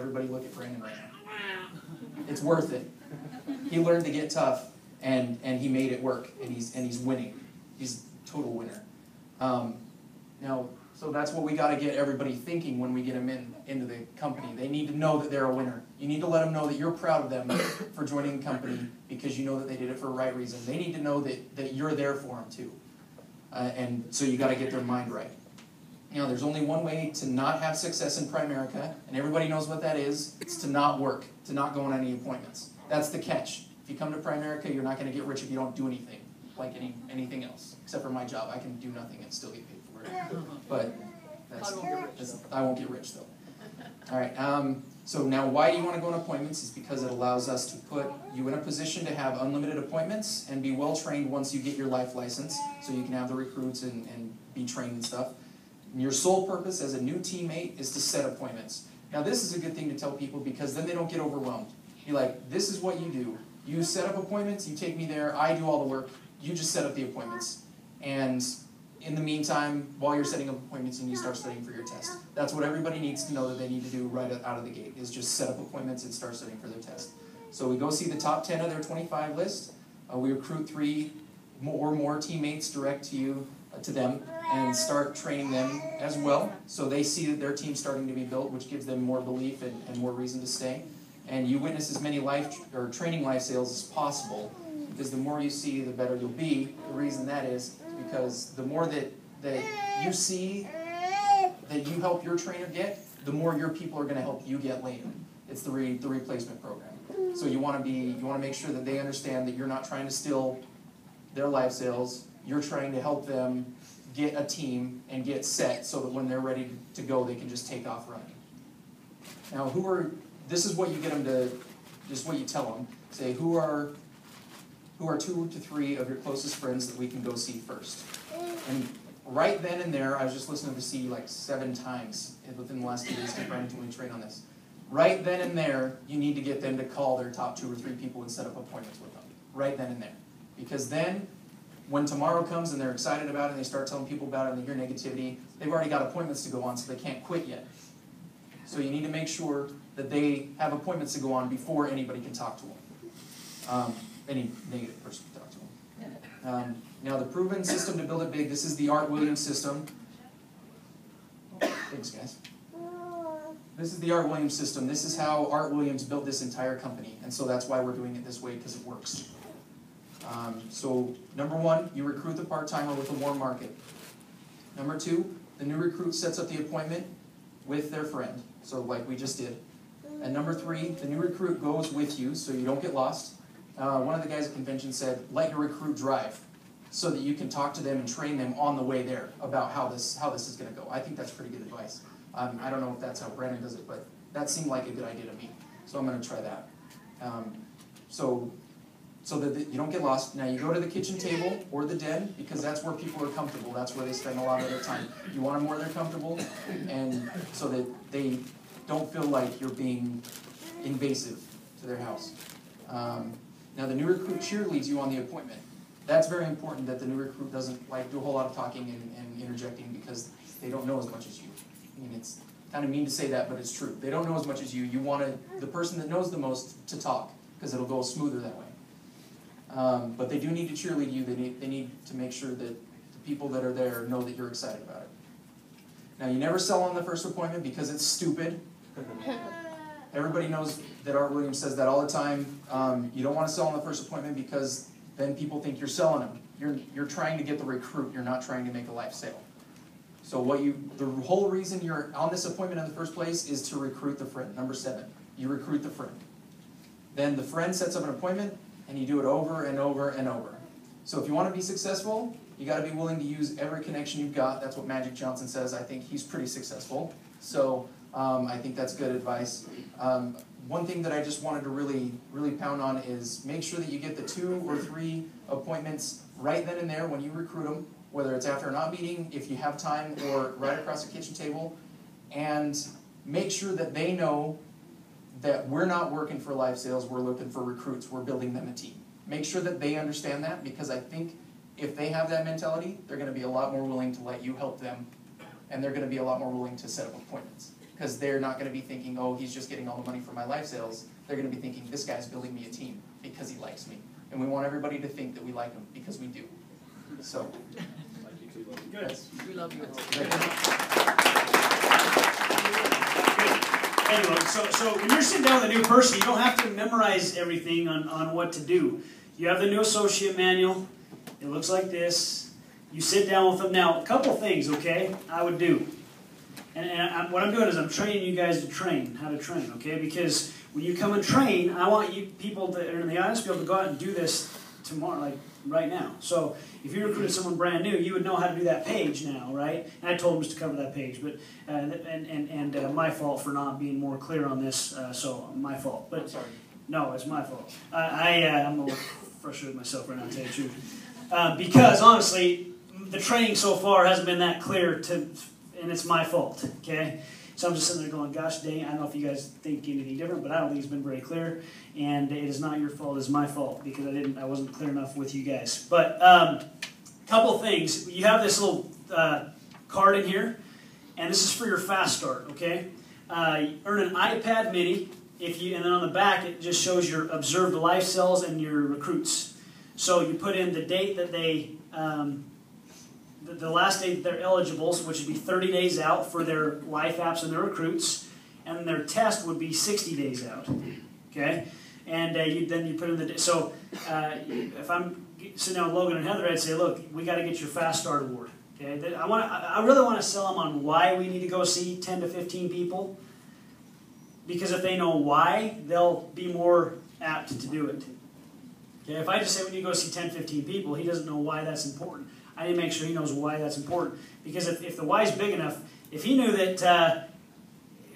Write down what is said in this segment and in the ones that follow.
Everybody look at Brandon right now. It's worth it. He learned to get tough, and he made it work, and he's winning. He's a total winner. Now, so that's what we got to get everybody thinking when we get them into the company. They need to know that they're a winner. You need to let them know that you're proud of them for joining the company because you know that they did it for the right reason. They need to know that you're there for them too. And so you got to get their mind right. You know, there's only one way to not have success in Primerica, and everybody knows what that is. It's to not work, to not go on any appointments. That's the catch. If you come to Primerica, you're not going to get rich if you don't do anything, like anything else, except for my job. I can do nothing and still get paid for it. But I won't get rich, though. All right. So now why do you want to go on appointments? Is because it allows us to put you in a position to have unlimited appointments and be well-trained once you get your life license, so you can have the recruits and be trained and stuff. And your sole purpose as a new teammate is to set appointments. Now this is a good thing to tell people because then they don't get overwhelmed. You're like, this is what you do. You set up appointments, you take me there, I do all the work, you just set up the appointments. And in the meantime, while you're setting up appointments, you need to start studying for your test. That's what everybody needs to know that they need to do right out of the gate, is just set up appointments and start studying for their test. So we go see the top 10 of their 25 list. We recruit 3 or more teammates direct to them and start training them as well. So they see that their team's starting to be built, which gives them more belief and more reason to stay. And you witness as many training life sales as possible, because the more you see, the better you'll be. The reason that is because the more that you see that you help your trainer get, the more your people are going to help you get later. It's the replacement program. So you want to make sure that they understand that you're not trying to steal their life sales. You're trying to help them get a team and get set so that when they're ready to go, they can just take off running. Now, this is what you get them to, just what you tell them. Say, who are 2 to 3 of your closest friends that we can go see first? And right then and there, I was just listening to see like 7 times within the last 2 days, Brandon told me to train on this. Right then and there, you need to get them to call their top 2 or 3 people and set up appointments with them. Right then and there. Because then, when tomorrow comes and they're excited about it and they start telling people about it and they hear negativity, they've already got appointments to go on, so they can't quit yet. So you need to make sure that they have appointments to go on before anybody can talk to them. Any negative person can talk to them. Now the proven system to build it big, this is the Art Williams system. Thanks, guys. This is the Art Williams system. This is how Art Williams built this entire company. And so that's why we're doing it this way, because it works. So number 1, you recruit the part-timer with a warm market. Number 2, the new recruit sets up the appointment with their friend, so like we just did. And number 3, the new recruit goes with you so you don't get lost. One of the guys at convention said, let your recruit drive so that you can talk to them and train them on the way there about how this is going to go. I think that's pretty good advice. I don't know if that's how Brandon does it, but that seemed like a good idea to me. So I'm going to try that. So that you don't get lost. Now you go to the kitchen table or the den because that's where people are comfortable. That's where they spend a lot of their time. You want them where they're comfortable, and so that they don't feel like you're being invasive to their house. Now the new recruit cheerleads you on the appointment. That's very important that the new recruit doesn't do a whole lot of talking and interjecting because they don't know as much as you. I mean, it's kind of mean to say that, but it's true. They don't know as much as you. You want the person that knows the most to talk because it'll go smoother that way. But they do need to cheerlead you. They need to make sure that the people that are there know that you're excited about it. Now, you never sell on the first appointment because it's stupid. Everybody knows that Art Williams says that all the time. You don't want to sell on the first appointment because then people think you're selling them. You're trying to get the recruit. You're not trying to make a life sale. So the whole reason you're on this appointment in the first place is to recruit the friend. Number 7, you recruit the friend. Then the friend sets up an appointment, and you do it over and over and over. So if you want to be successful, you got to be willing to use every connection you've got. That's what Magic Johnson says. I think he's pretty successful. So I think that's good advice. One thing that I just wanted to really pound on is make sure that you get the 2 or 3 appointments right then and there when you recruit them, whether it's after an odd meeting, if you have time, or right across the kitchen table. And make sure that they know that we're not working for life sales, we're looking for recruits, we're building them a team. Make sure that they understand that, because I think if they have that mentality, they're going to be a lot more willing to let you help them, and they're going to be a lot more willing to set up appointments. because they're not going to be thinking, oh, he's just getting all the money from my life sales. They're going to be thinking, this guy's building me a team because he likes me. And we want everybody to think that we like him because we do. So, good. We love you. Anyway, so when you're sitting down with a new person, you don't have to memorize everything on what to do. You have the new associate manual. It looks like this. You sit down with them. Now, a couple things, okay, I would do. And what I'm doing is I'm training you guys to train, how to train, okay? Because when you come and train, I want you people that are in the audience to be able to go out and do this tomorrow, like right now. So if you recruited someone brand new, you would know how to do that page now, right? And I told them just to cover that page, but my fault for not being more clear on this. So my fault. But sorry. No, it's my fault. I'm a little frustrated with myself right now, to tell you the truth, because honestly, the training so far hasn't been that clear and it's my fault, okay? So I'm just sitting there going, gosh dang, I don't know if you guys think anything different, but I don't think it's been very clear. And it is not your fault, it's my fault, because I wasn't clear enough with you guys. But couple things. You have this little card in here, and this is for your fast start, okay? You earn an iPad mini, and then on the back it just shows your observed life cells and your recruits. So you put in the date that they... the last date that they're eligible, which would be 30 days out for their life apps and their recruits, and their test would be 60 days out. Okay, and then you put in the so if I'm sitting down with Logan and Heather, I'd say, look, we got to get your Fast Start Award. Okay, I really want to sell them on why we need to go see 10 to 15 people, because if they know why, they'll be more apt to do it. Okay, if I just say we need to go see 10, 15 people, he doesn't know why that's important. I need to make sure he knows why that's important. Because if the why is big enough, if he knew that,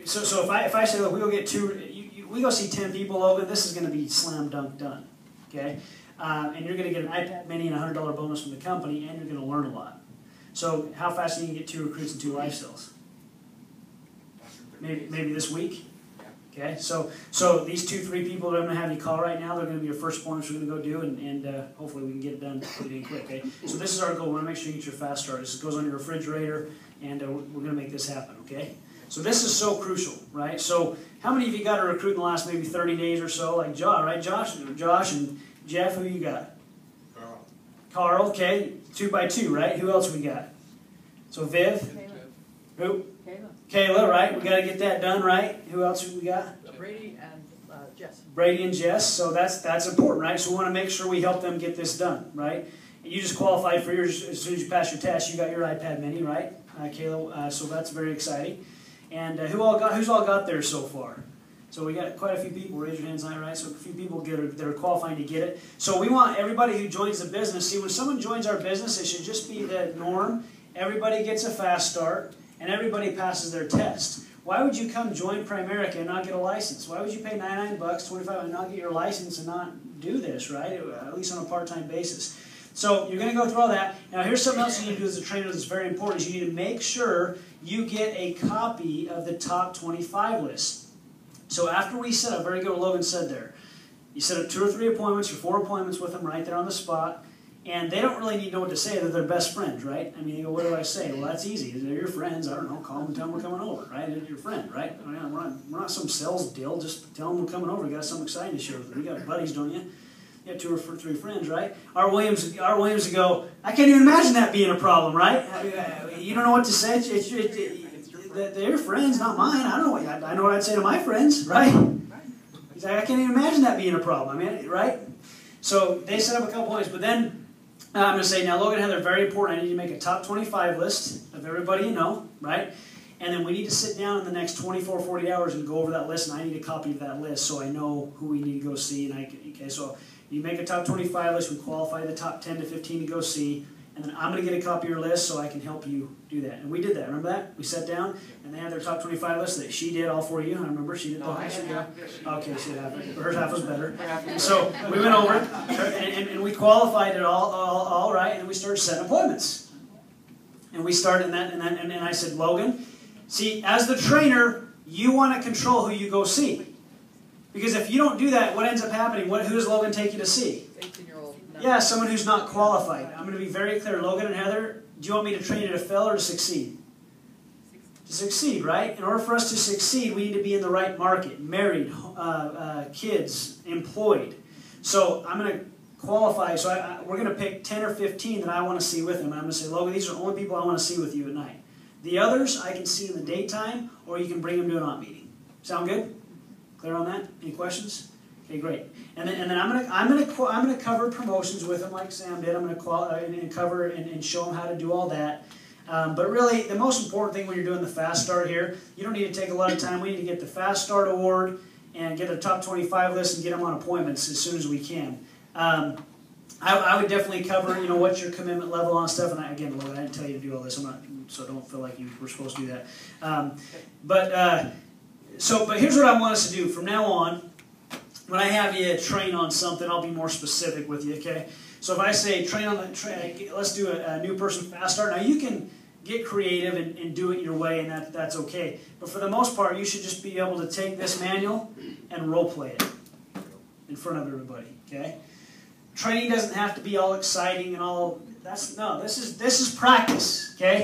so if I say, look, we go see 10 people, Logan, this is going to be slam dunk done, okay? And you're going to get an iPad mini and a $100 bonus from the company, and you're going to learn a lot. So how fast are you going to get 2 recruits and 2 life sales? Maybe this week. Okay, so these 2-3 people that I'm going to have you call right now, they're going to be your first pointers we're going to go do, and hopefully we can get it done pretty quick. Okay, so this is our goal. We want to make sure you get your fast start. This goes on your refrigerator, and we're going to make this happen. Okay, so this is so crucial, right? So how many of you got a recruit in the last maybe 30 days or so, like Josh, right? Josh and Jeff, who you got? Carl. Okay, 2 by 2, right? Who else we got? So Viv. Kayla. Who? Kayla, right? We got to get that done, right? Who else we got? Brady and Jess. Brady and Jess. So that's important, right? So we want to make sure we help them get this done, right? And you just qualified for yours as soon as you pass your test. You got your iPad mini, right, Kayla? So that's very exciting. And who's all got theirs so far? So we got quite a few people. Raise your hands high, right? So a few people that are qualifying to get it. So we want everybody who joins the business. See, when someone joins our business, it should just be the norm. Everybody gets a fast start, and everybody passes their test. Why would you come join Primerica and not get a license? Why would you pay $99, $25, and not get your license and not do this, right? At least on a part-time basis. So you're going to go through all that. Now here's something else you need to do as a trainer that's very important. Is you need to make sure you get a copy of the top 25 list. So after we set up, very good what Logan said there, you set up 2 or 3 appointments or 4 appointments with them right there on the spot. And they don't really need to know what to say. They're their best friends, right? I mean, you go, what do I say? Well, that's easy. They're your friends. I don't know. Call them and tell them we're coming over, right? They're your friend, right? I mean, we're not some sales deal. Just tell them we're coming over. You got something exciting to share with them. You got buddies, don't you? You got 2 or 3 friends, right? Our Williams would go, I can't even imagine that being a problem, right? You don't know what to say. They're your friends, not mine. I know what I'd say to my friends, right? He's like, I can't even imagine that being a problem. I mean, right? So they set up a couple ways, but then I'm going to say, now Logan and Heather, very important. I need to make a top 25 list of everybody you know, right? And then we need to sit down in the next 24, 40 hours and go over that list, and I need a copy of that list so I know who we need to go see. Okay, so you make a top 25 list, we qualify the top 10 to 15 to go see, and then I'm going to get a copy of your list so I can help you do that. And we did that. Remember that? We sat down, and they had their top 25 list that she did, all 4 of you. I remember she did. No, I didn't have Okay, she did half. Her half was better. So we went over it, and we qualified it all right, and we started setting appointments. And we started in that, and I said, Logan, see, as the trainer, you want to control who you go see. Because if you don't do that, what ends up happening? Who does Logan take you to see? 18-year-old. Yeah, someone who's not qualified. I'm going to be very clear. Logan and Heather, do you want me to train you to fail or to succeed? To succeed, right? In order for us to succeed, we need to be in the right market, married, kids, employed. So I'm going to qualify, so we're going to pick 10 or 15 that I want to see with him. And I'm going to say, Logan, these are the only people I want to see with you at night. The others I can see in the daytime, or you can bring them to an aunt meeting. Sound good? Clear on that? Any questions? Okay, great. And then I'm gonna cover promotions with him like Sam did. I'm gonna cover and show him how to do all that. But really, the most important thing when you're doing the Fast Start here, you don't need to take a lot of time. We need to get the Fast Start Award and get a top 25 list and get them on appointments as soon as we can. I would definitely cover, what's your commitment level on stuff. And again, Logan, I didn't tell you to do all this. So don't feel like you were supposed to do that. But here's what I want us to do from now on. When I have you train on something, I'll be more specific with you, okay? So if I say let's do a new person Fast Start. Now you can get creative and do it your way, and that's okay. But for the most part, you should just be able to take this manual and role play it in front of everybody, okay? Training doesn't have to be all exciting and all. This is practice, okay?